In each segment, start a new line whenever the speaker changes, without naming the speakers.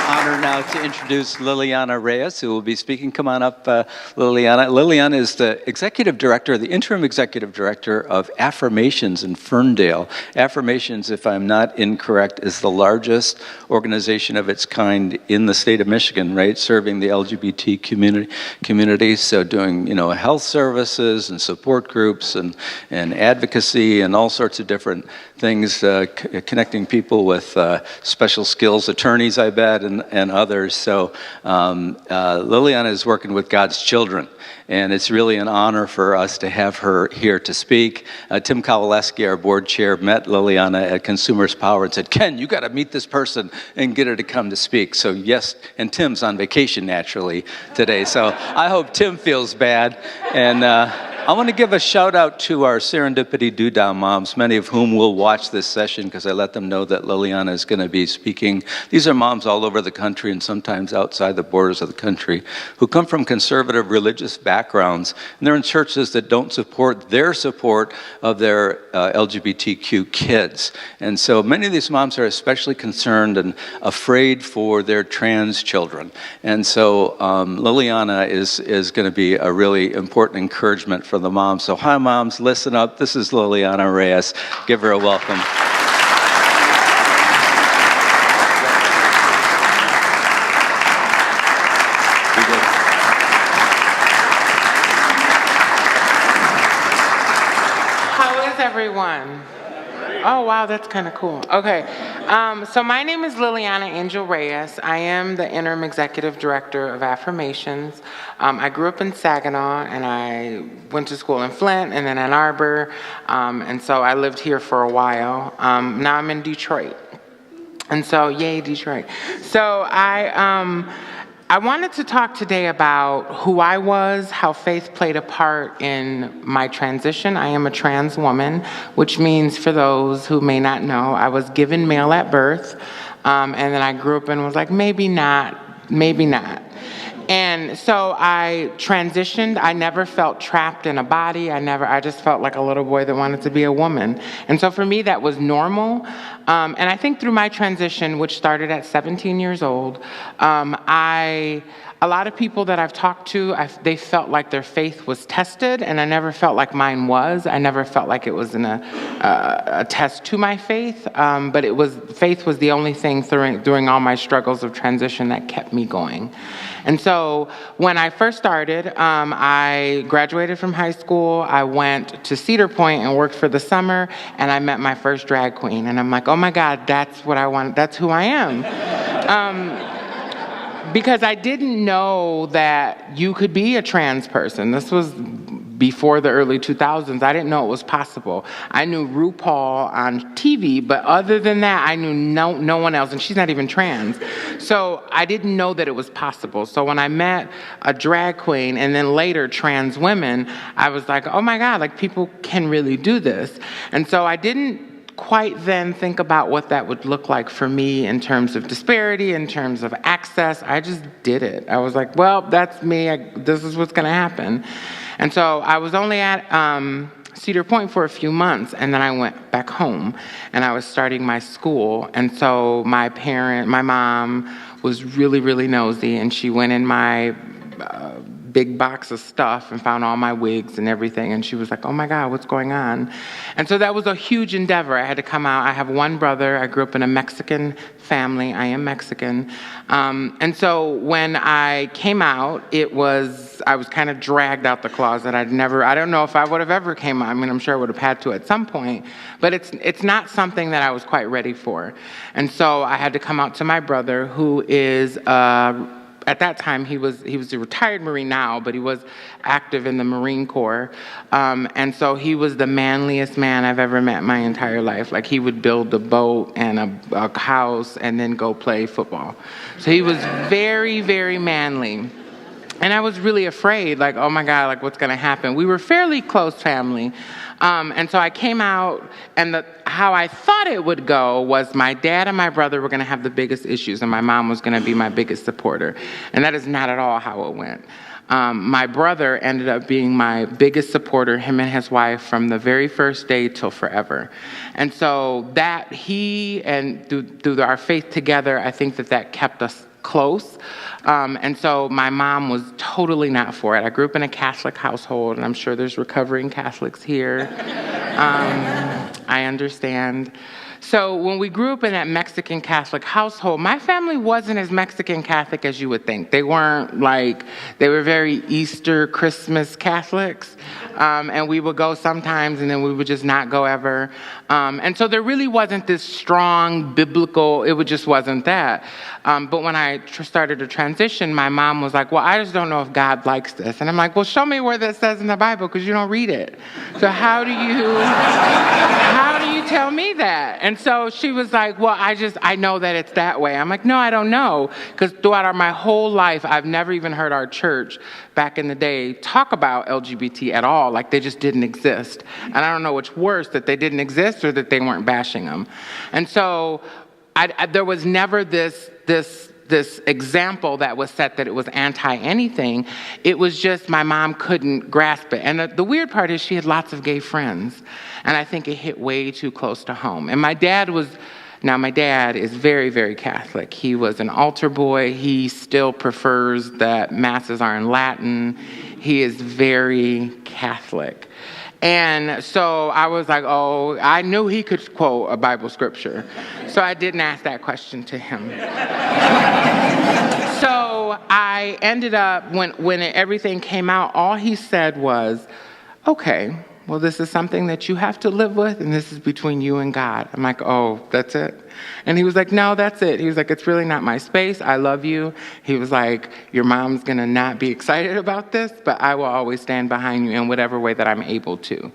honor now to introduce Lilianna Reyes, who will be speaking. Come on up, Lilianna. Lilianna is the the interim executive director of Affirmations in Ferndale. Affirmations, if I'm not incorrect, is the largest organization of its kind in the state of Michigan, right? Serving the LGBT community. So doing, health services and support groups and advocacy and all sorts of different things, connecting people with special skills, attorneys, I bet, and others. So Lilianna is working with God's children, and it's really an honor for us to have her here to speak. Tim Kowaleski, our board chair, met Lilianna at Consumers Power and said, "Ken, you got to meet this person and get her to come to speak." So yes, and Tim's on vacation naturally today, so I hope Tim feels bad. And I want to give a shout out to our Serendipity Doodah moms, many of whom will watch this session because I let them know that Lilianna is going to be speaking. These are moms all over the country and sometimes outside the borders of the country who come from conservative religious backgrounds, and they're in churches that don't support their support of their LGBTQ kids. And so many of these moms are especially concerned and afraid for their trans children. And so Lilianna is going to be a really important encouragement for the moms. So hi moms, listen up. This is Lilianna Reyes. Give her a welcome.
How is everyone? Oh, wow, that's kind of cool. Okay, so my name is Lilianna Angel Reyes. I am the interim executive director of Affirmations. I grew up in Saginaw, and I went to school in Flint and then Ann Arbor, and so I lived here for a while. Now I'm in Detroit, and so yay, Detroit. So I wanted to talk today about who I was, how faith played a part in my transition. I am a trans woman, which means, for those who may not know, I was given male at birth, and then I grew up and was like, maybe not, maybe not. And so I transitioned. I never felt trapped in a body. I just felt like a little boy that wanted to be a woman. And so for me, that was normal. And I think through my transition, which started at 17 years old, a lot of people that I've talked to, they felt like their faith was tested, and I never felt like mine was. I never felt like it was a test to my faith, but faith was the only thing during all my struggles of transition that kept me going. And so when I first started, I graduated from high school. I went to Cedar Point and worked for the summer, and I met my first drag queen. And I'm like, oh my God, that's what I want. That's who I am. Because I didn't know that you could be a trans person. This was before the early 2000s. I didn't know it was possible. I knew RuPaul on TV, but other than that, I knew no one else, and she's not even trans. So I didn't know that it was possible. So when I met a drag queen and then later trans women, I was like, oh my God, like people can really do this. And so I didn't quite then think about what that would look like for me in terms of disparity, in terms of access. I just did it. I was like, well, that's me. This is what's going to happen. And so I was only at Cedar Point for a few months, and then I went back home, and I was starting my school. And so my mom was really, really nosy, and she went in my big box of stuff and found all my wigs and everything. And she was like, oh my God, what's going on? And so that was a huge endeavor. I had to come out. I have one brother. I grew up in a Mexican family. I am Mexican. And so when I came out, I was kind of dragged out the closet. I don't know if I would have ever came out. I mean, I'm sure I would have had to at some point, but it's not something that I was quite ready for. And so I had to come out to my brother, who is at that time, he was a retired Marine now, but he was active in the Marine Corps. And so he was the manliest man I've ever met in my entire life. Like, he would build a boat and a house and then go play football. So he was very, very manly. And I was really afraid, like, oh my God, like, what's going to happen? We were fairly close family. And so I came out, and how I thought it would go was my dad and my brother were going to have the biggest issues, and my mom was going to be my biggest supporter. And that is not at all how it went. My brother ended up being my biggest supporter, him and his wife, from the very first day till forever. And so that he and through our faith together, I think that kept us close. And so my mom was totally not for it. I grew up in a Catholic household, and I'm sure there's recovering Catholics here. I understand. So when we grew up in that Mexican Catholic household, my family wasn't as Mexican Catholic as you would think. They weren't they were very Easter, Christmas Catholics. And we would go sometimes, and then we would just not go ever. And so there really wasn't this strong biblical, it just wasn't that. But when I started to transition, my mom was like, well, I just don't know if God likes this. And I'm like, well, show me where that says in the Bible, because you don't read it. So how do you tell me that? And so she was like, well, I know that it's that way. I'm like, no, I don't know. Because throughout my whole life, I've never even heard our church back in the day talk about LGBT at all. Like they just didn't exist. And I don't know what's worse, that they didn't exist or that they weren't bashing them. And so there was never this example that was set that it was anti-anything. It was just my mom couldn't grasp it. And the weird part is she had lots of gay friends. And I think it hit way too close to home. And my dad is very, very Catholic. He was an altar boy. He still prefers that masses are in Latin. He is very Catholic. And so I was like, oh, I knew he could quote a Bible scripture. So I didn't ask that question to him. So I ended up, when everything came out, all he said was, okay, well, this is something that you have to live with, and this is between you and God. I'm like, oh, that's it? And he was like, no, that's it. He was like, it's really not my space. I love you. He was like, your mom's going to not be excited about this, but I will always stand behind you in whatever way that I'm able to.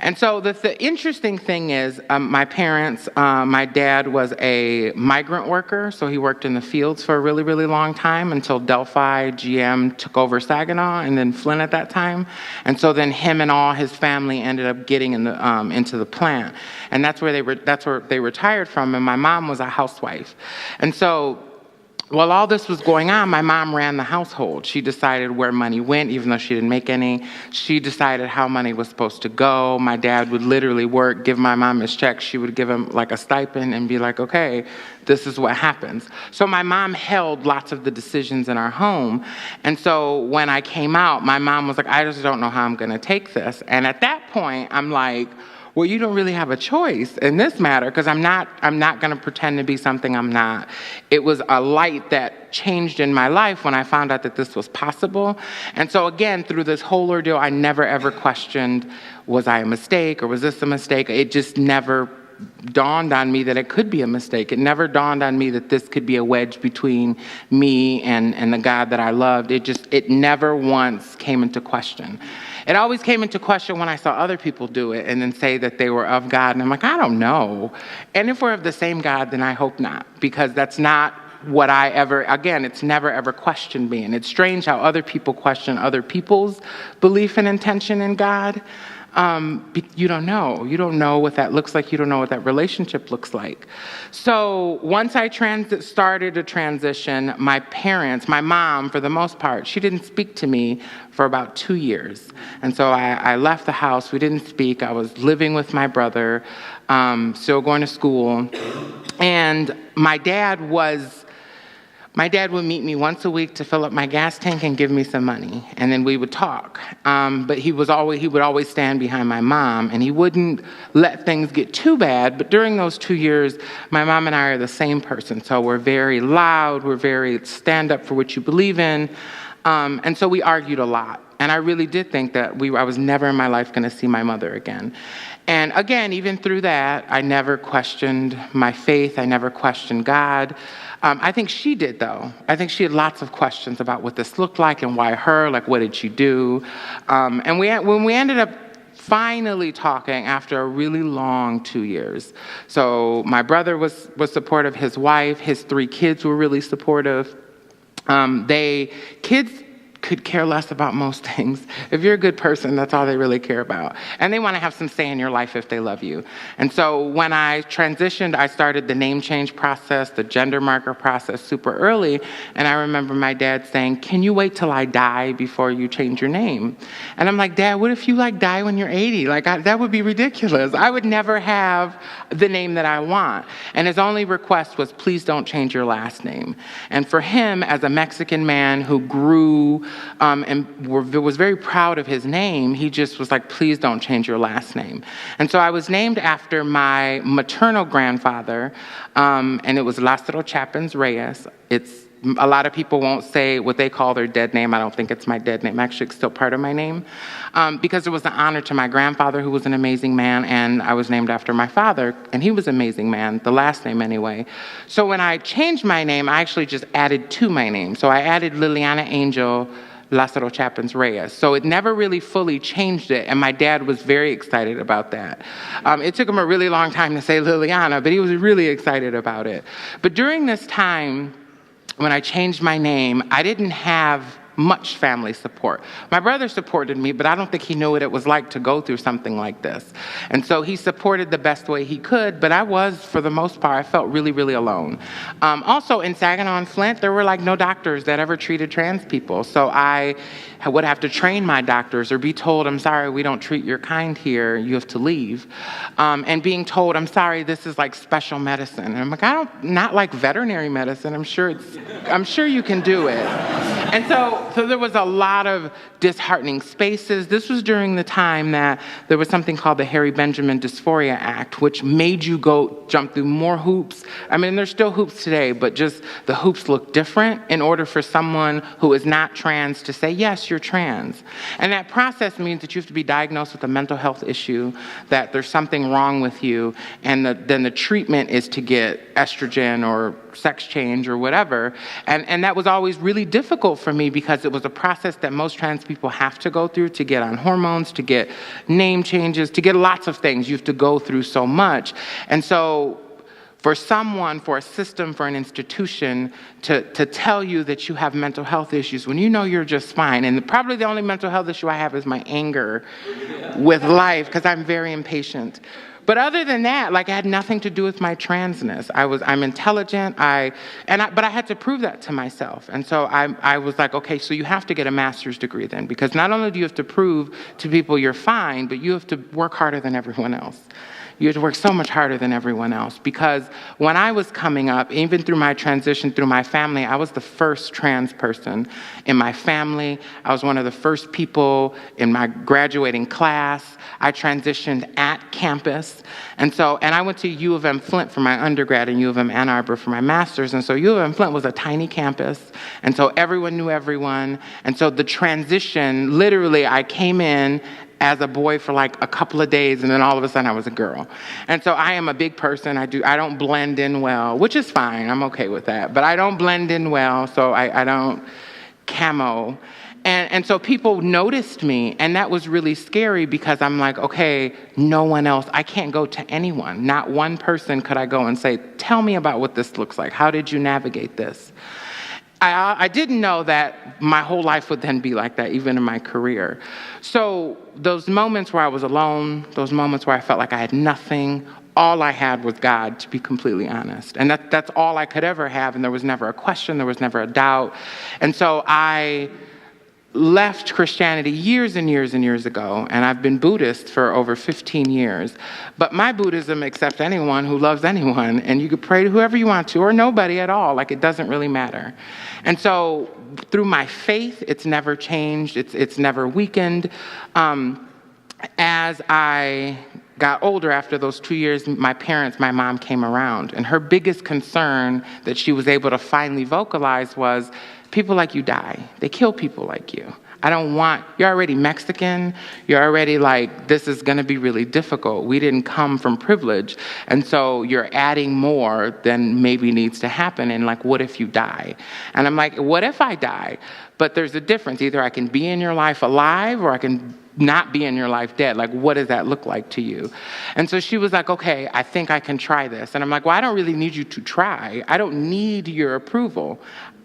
And so the interesting thing is my parents, my dad was a migrant worker, so he worked in the fields for a really, really long time until Delphi, GM took over Saginaw and then Flint at that time. And so then him and all his family ended up getting into the plant. And that's where they retired from, and my mom was a housewife. And so while all this was going on, my mom ran the household. She decided where money went, even though she didn't make any. She decided how money was supposed to go. My dad would literally work, give my mom his check. She would give him like a stipend and be like, okay, this is what happens. So my mom held lots of the decisions in our home. And so when I came out, my mom was like, I just don't know how I'm going to take this. And at that point, I'm like, well, you don't really have a choice in this matter, because I'm not going to pretend to be something I'm not. It was a light that changed in my life when I found out that this was possible. And so again, through this whole ordeal, I never ever questioned, was I a mistake or was this a mistake? It just never dawned on me that it could be a mistake. It never dawned on me that this could be a wedge between me and the God that I loved. It never once came into question. It always came into question when I saw other people do it and then say that they were of God. And I'm like, I don't know. And if we're of the same God, then I hope not, because that's not what it's never ever questioned me. And it's strange how other people question other people's belief and intention in God. You don't know. You don't know what that looks like. You don't know what that relationship looks like. So once I started to transition, my parents, my mom, for the most part, she didn't speak to me for about 2 years. And so I left the house. We didn't speak. I was living with my brother, still going to school. And my dad would meet me once a week to fill up my gas tank and give me some money, and then we would talk. But he would always stand behind my mom, and he wouldn't let things get too bad. But during those 2 years, my mom and I are the same person. So we're very loud, we're very stand up for what you believe in. And so we argued a lot. And I really did think that I was never in my life going to see my mother again. And again, even through that, I never questioned my faith. I never questioned God. I think she did, though. I think she had lots of questions about what this looked like and why her, like, what did she do? And when we ended up finally talking after a really long 2 years. So my brother was supportive, his wife, his 3 kids were really supportive. Kids could care less about most things. If you're a good person, that's all they really care about. And they want to have some say in your life if they love you. And so when I transitioned, I started the name change process, the gender marker process super early. And I remember my dad saying, can you wait till I die before you change your name? And I'm like, Dad, what if you die when you're 80? That would be ridiculous. I would never have the name that I want. And his only request was, please don't change your last name. And for him, as a Mexican man who grew and was very proud of his name, he just was like, please don't change your last name. And so I was named after my maternal grandfather, and it was Lázaro Chapin's Reyes. A lot of people won't say what they call their dead name. I don't think it's my dead name. Actually, it's still part of my name, because it was an honor to my grandfather, who was an amazing man, and I was named after my father, and he was an amazing man, the last name anyway. So when I changed my name, I actually just added to my name. So I added Lilianna Angel Lázaro Chapin's Reyes. So it never really fully changed it, and my dad was very excited about that. It took him a really long time to say Liliana, but he was really excited about it. But during this time, when I changed my name, I didn't have much family support. My brother supported me, but I don't think he knew what it was like to go through something like this. And so he supported the best way he could, but I was, for the most part, I felt really, really alone. Also, in Saginaw and Flint, there were no doctors that ever treated trans people. So I would have to train my doctors or be told, I'm sorry, we don't treat your kind here, you have to leave. And being told, I'm sorry, this is special medicine. And I'm like, not like veterinary medicine. I'm sure you can do it. And so there was a lot of disheartening spaces. This was during the time that there was something called the Harry Benjamin Dysphoria Act, which made you jump through more hoops. I mean, there's still hoops today, but just the hoops look different in order for someone who is not trans to say, yes, you're trans. And that process means that you have to be diagnosed with a mental health issue, that there's something wrong with you, and then the treatment is to get estrogen or sex change or whatever. And that was always really difficult for me because it was a process that most trans people have to go through to get on hormones, to get name changes, to get lots of things. You have to go through so much. And so for a system, for an institution to tell you that you have mental health issues when you know you're just fine. And probably the only mental health issue I have is my anger with life, because I'm very impatient. But other than that, it had nothing to do with my transness. I'm intelligent, but I had to prove that to myself. And so I was like, okay, so you have to get a master's degree then, because not only do you have to prove to people you're fine, but you have to work harder than everyone else. You had to work so much harder than everyone else, because when I was coming up, even through my transition through my family, I was the first trans person in my family. I was one of the first people in my graduating class. I transitioned at campus. And I went to U of M Flint for my undergrad and U of M Ann Arbor for my master's. And so U of M Flint was a tiny campus. And so everyone knew everyone. And so the transition, literally, I came in as a boy for a couple of days, and then all of a sudden I was a girl. And so I am a big person. I don't blend in well, which is fine. I'm okay with that. But I don't blend in well, so I don't camo. And so people noticed me, and that was really scary because I'm like, okay, no one else. I can't go to anyone. Not one person could I go and say, tell me about what this looks like. How did you navigate this? I didn't know that my whole life would then be like that, even in my career. So those moments where I was alone, those moments where I felt like I had nothing, all I had was God, to be completely honest. And that's all I could ever have, and there was never a question, there was never a doubt. And so I left Christianity years and years and years ago, and I've been Buddhist for over 15 years. But my Buddhism accepts anyone who loves anyone, and you could pray to whoever you want to, or nobody at all. It doesn't really matter. And so through my faith, it's never changed. It's never weakened. As I got older, after those 2 years, my mom came around, and her biggest concern that she was able to finally vocalize was, people like you die. They kill people like you. You're already Mexican. You're already this is going to be really difficult. We didn't come from privilege. And so you're adding more than maybe needs to happen. And what if you die? And I'm like, what if I die? But there's a difference. Either I can be in your life alive, or I can not be in your life dead? Like, what does that look like to you? And so she was like, okay, I think I can try this. And I'm like, well, I don't really need you to try. I don't need your approval.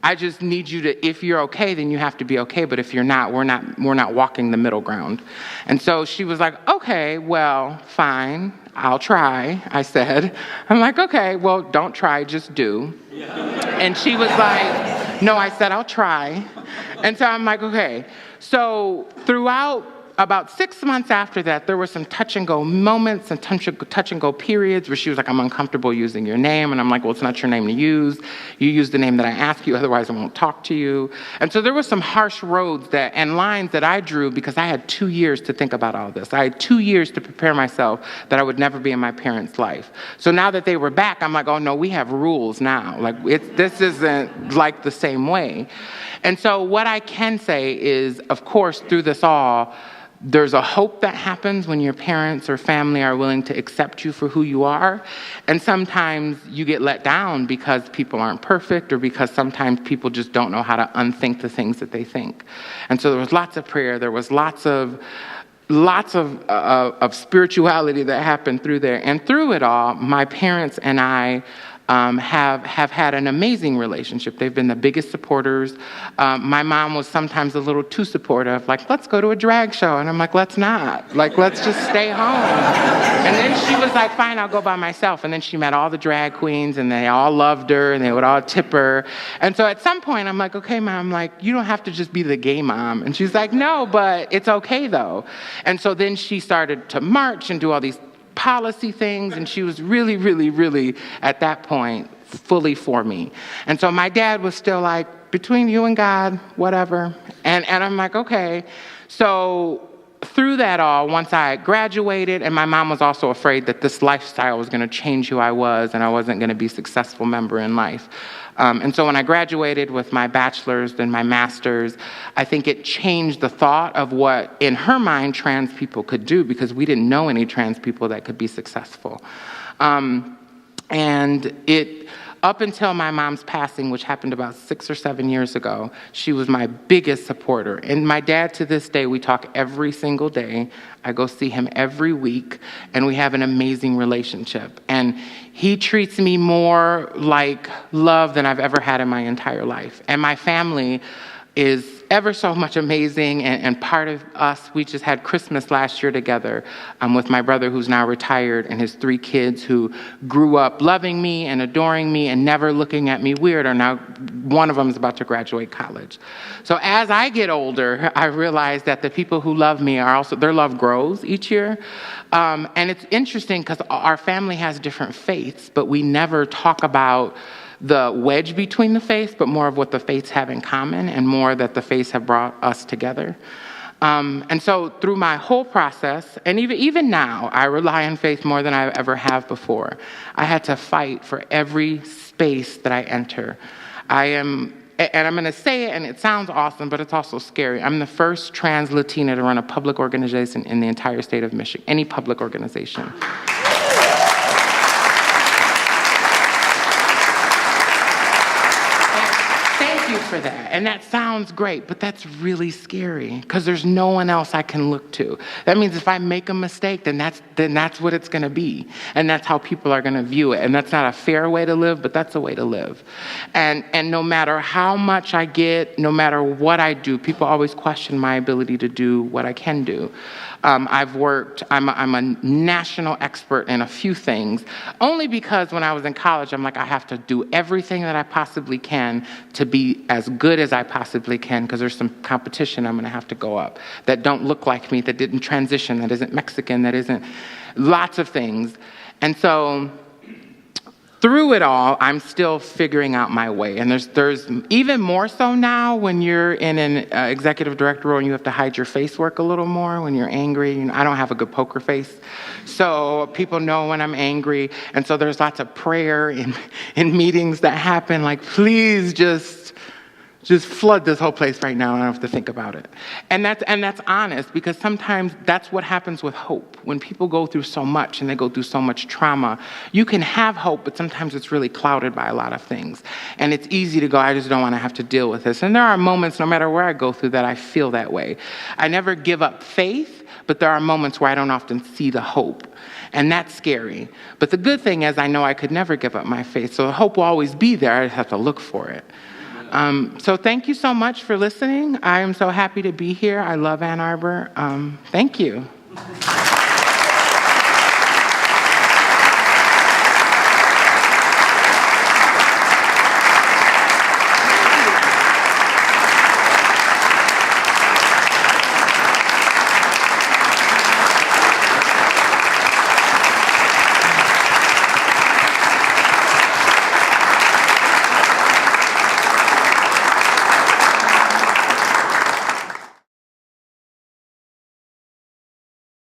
I just need you to, if you're okay, then you have to be okay. But if you're not, we're not walking the middle ground. And so she was like, okay, well, fine, I'll try, I said. I'm like, okay, well, don't try, just do. And she was like, no, I said, I'll try. And so I'm like, okay. So throughout about 6 months after that, there were some touch and go moments and touch and go periods where she was like, I'm uncomfortable using your name. And I'm like, well, it's not your name to use. You use the name that I ask you, otherwise I won't talk to you. And so there were some harsh roads and lines that I drew because I had 2 years to think about all this. I had 2 years to prepare myself that I would never be in my parents' life. So now that they were back, I'm like, oh no, we have rules now. Like this isn't like the same way. And so what I can say is, of course, through this all, there's a hope that happens when your parents or family are willing to accept you for who you are. And sometimes you get let down because people aren't perfect or because sometimes people just don't know how to unthink the things that they think. And so there was lots of prayer. There was lots of spirituality that happened through there. And through it all, my parents and I have had an amazing relationship. They've been the biggest supporters. My mom was sometimes a little too supportive, like, let's go to a drag show. And I'm like, let's not. Like, let's just stay home. And then she was like, fine, I'll go by myself. And then she met all the drag queens, and they all loved her, and they would all tip her. And so at some point, I'm like, okay, Mom, like, you don't have to just be the gay mom. And she's like, no, but it's okay, though. And so then she started to march and do all these policy things, and she was really, really, really, at that point, fully for me. And so my dad was still like, between you and God, whatever. And I'm like, okay. So through that all, once I graduated, and my mom was also afraid that this lifestyle was going to change who I was, and I wasn't going to be a successful member in life. And so when I graduated with my bachelor's and my master's, I think it changed the thought of what, in her mind, trans people could do, because we didn't know any trans people that could be successful. And it, up until my mom's passing, which happened about 6 or 7 years ago, she was my biggest supporter. And my dad, to this day, we talk every single day. I go see him every week, and we have an amazing relationship. And he treats me more like love than I've ever had in my entire life. And my family is ever so much amazing, and part of us, we just had Christmas last year together with my brother, who's now retired, and his 3 kids who grew up loving me and adoring me and never looking at me weird, or now one of them is about to graduate college. So as I get older, I realize that the people who love me are also, their love grows each year. And it's interesting because our family has different faiths, but we never talk about the wedge between the faiths, but more of what the faiths have in common, and more that the faiths have brought us together. And so through my whole process, and even now, I rely on faith more than I ever have before. I had to fight for every space that I enter. And I'm going to say it, and it sounds awesome, but it's also scary. I'm the first trans Latina to run a public organization in the entire state of Michigan, any public organization. For that. And that sounds great, but that's really scary because there's no one else I can look to. That means if I make a mistake, then that's what it's going to be. And that's how people are going to view it. And that's not a fair way to live, but that's a way to live. And no matter how much I get, no matter what I do, people always question my ability to do what I can do. I'm a national expert in a few things, only because when I was in college, I'm like, I have to do everything that I possibly can to be as good as I possibly can, because there's some competition I'm going to have to go up that don't look like me, that didn't transition, that isn't Mexican, that isn't lots of things. And so through it all, I'm still figuring out my way. And there's even more so now when you're in an executive director role and you have to hide your face work a little more when you're angry. You know, I don't have a good poker face, so people know when I'm angry. And so there's lots of prayer in meetings that happen, like, please just just flood this whole place right now. I don't have to think about it. And that's honest, because sometimes that's what happens with hope. When people go through so much and they go through so much trauma, you can have hope, but sometimes it's really clouded by a lot of things. And it's easy to go, I just don't want to have to deal with this. And there are moments, no matter where I go through, that I feel that way. I never give up faith, but there are moments where I don't often see the hope. And that's scary. But the good thing is I know I could never give up my faith. So the hope will always be there. I just have to look for it. So thank you so much for listening. I am so happy to be here. I love Ann Arbor. Thank you.